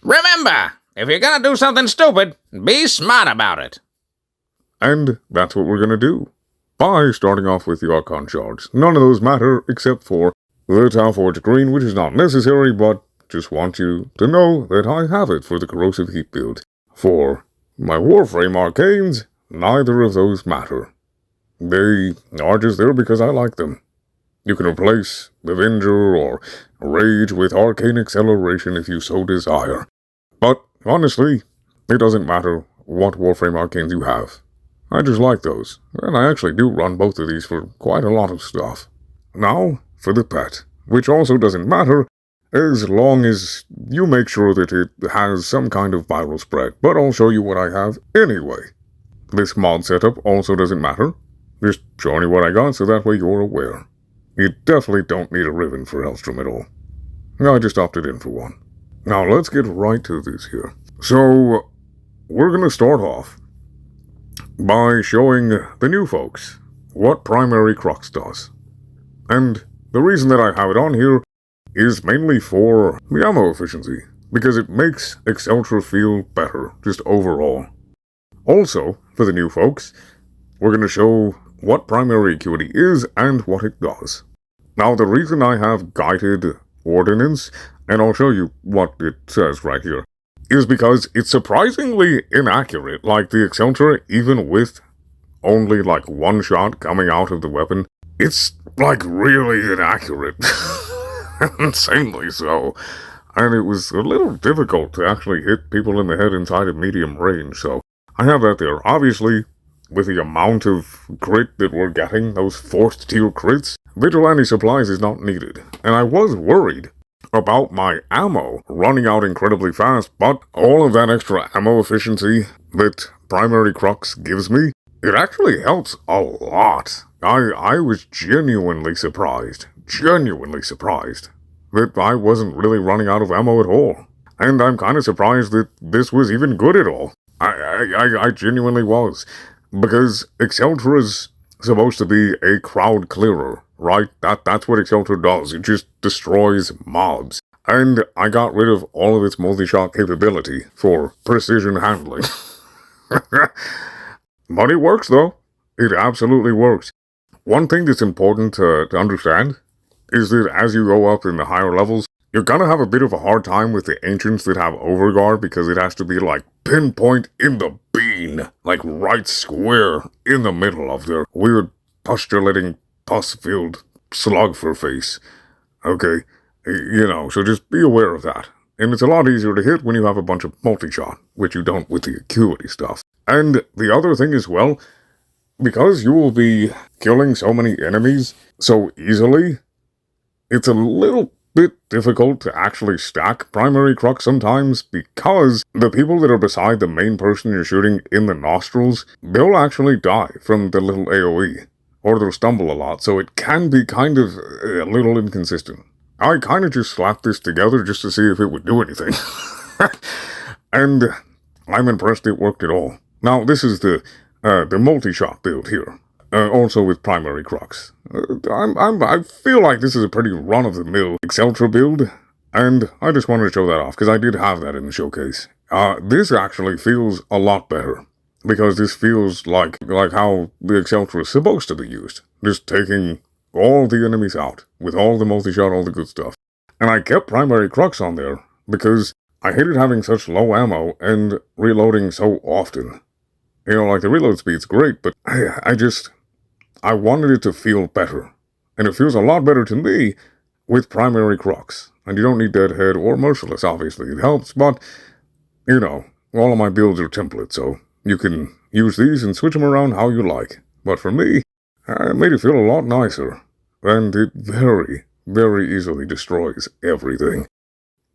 Remember, if you're gonna do something stupid, be smart about it. And that's what we're gonna do. By starting off with the Archon Shards. None of those matter except for the Tau-Forged Green, which is not necessary, but just want you to know that I have it for the Corrosive Heat build. For my Warframe Arcanes, neither of those matter. They are just there because I like them. You can replace Avenger or Rage with Arcane Acceleration if you so desire. But, honestly, it doesn't matter what Warframe Arcanes you have. I just like those, and I actually do run both of these for quite a lot of stuff. Now, for the pet, which also doesn't matter as long as you make sure that it has some kind of viral spread, but I'll show you what I have anyway. This mod setup also doesn't matter, just showing you what I got so that way you're aware. You definitely don't need a ribbon for Hellstrom at all. I just opted in for one. Now let's get right to this here. So, we're gonna start off by showing the new folks what primary Crux does. And the reason that I have it on here is mainly for the ammo efficiency, because it makes Acceltra feel better, just overall. Also, for the new folks, we're gonna show what primary Acuity is and what it does. Now, the reason I have guided ordnance, and I'll show you what it says right here, is because it's surprisingly inaccurate. Like the Acceltra, even with only like one shot coming out of the weapon, it's like really inaccurate. Insanely so. And it was a little difficult to actually hit people in the head inside of medium range, so I have that there. Obviously, with the amount of crit that we're getting, those 4th tier crits, vigilante supplies is not needed. And I was worried about my ammo running out incredibly fast, but all of that extra ammo efficiency that primary Crux gives me, it actually helps a lot. I was genuinely surprised that I wasn't really running out of ammo at all. And I'm kind of surprised that this was even good at all. I genuinely was. Because Acceltra's supposed to be a crowd clearer, right? That's what Acceltra does. It just destroys mobs. And I got rid of all of its multi-shot capability for precision handling. But it works, though. It absolutely works. One thing that's important to understand is that as you go up in the higher levels, you're gonna have a bit of a hard time with the ancients that have overguard, because it has to be like pinpoint in the bean, like right square in the middle of their weird postulating pus-filled slug for face. Okay, you know, so just be aware of that. And it's a lot easier to hit when you have a bunch of multi-shot, which you don't with the Acuity stuff. And the other thing as well, because you will be killing so many enemies so easily, it's a little bit difficult to actually stack primary Crux sometimes, because the people that are beside the main person you're shooting in the nostrils, they'll actually die from the little AoE, or they'll stumble a lot, so it can be kind of a little inconsistent. I kind of just slapped this together just to see if it would do anything. And I'm impressed it worked at all. Now, this is the multi-shot build here. Also with primary Crux. I feel like this is a pretty run-of-the-mill Acceltra build, And I just wanted to show that off, because I did have that in the showcase. This actually feels a lot better, because this feels like how the Acceltra is supposed to be used. Just taking all the enemies out, with all the multi-shot, all the good stuff. And I kept primary Crux on there, because I hated having such low ammo and reloading so often. You know, like, the reload speed's great, but I wanted it to feel better. And it feels a lot better to me with primary Crux. And you don't need Deadhead or Merciless, obviously. It helps, but, you know, all of my builds are templates, so you can use these and switch them around how you like. But for me, it made it feel a lot nicer. And it very, very easily destroys everything.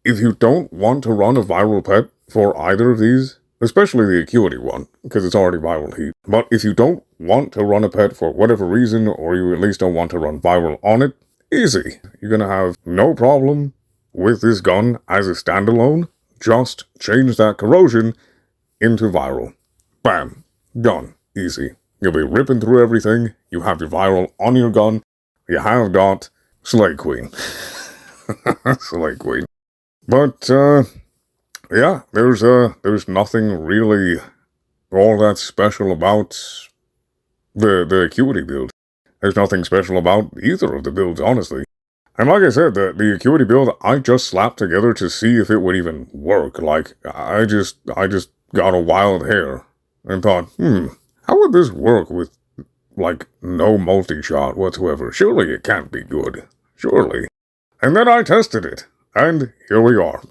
If you don't want to run a viral pet for either of these, especially the Acuity one, because it's already viral heat, but if you don't want to run a pet for whatever reason, or you at least don't want to run viral on it, easy. You're gonna have no problem with this gun as a standalone. Just change that corrosion into viral. Bam. Done. Easy. You'll be ripping through everything. You have your viral on your gun. You have dot. Slay Queen. Slay Queen. But, yeah, there's nothing really all that special about the Acuity build. There's nothing special about either of the builds, honestly. And like I said, the Acuity build, I just slapped together to see if it would even work. Like, I just got a wild hair and thought, how would this work with, like, no multi-shot whatsoever? Surely it can't be good. Surely. And then I tested it. And here we are.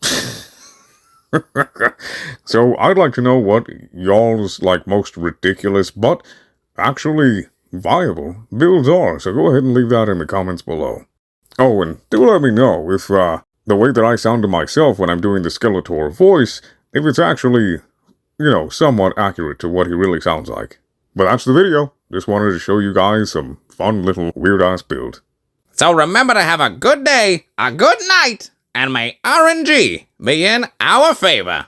So I'd like to know what y'all's, like, most ridiculous, but actually viable builds are. So go ahead and leave that in the comments below. Oh, and do let me know if, the way that I sound to myself when I'm doing the Skeletor voice, if it's actually, you know, somewhat accurate to what he really sounds like. But that's the video. Just wanted to show you guys some fun little weird-ass build. So remember to have a good day, a good night, and may RNG be in our favor.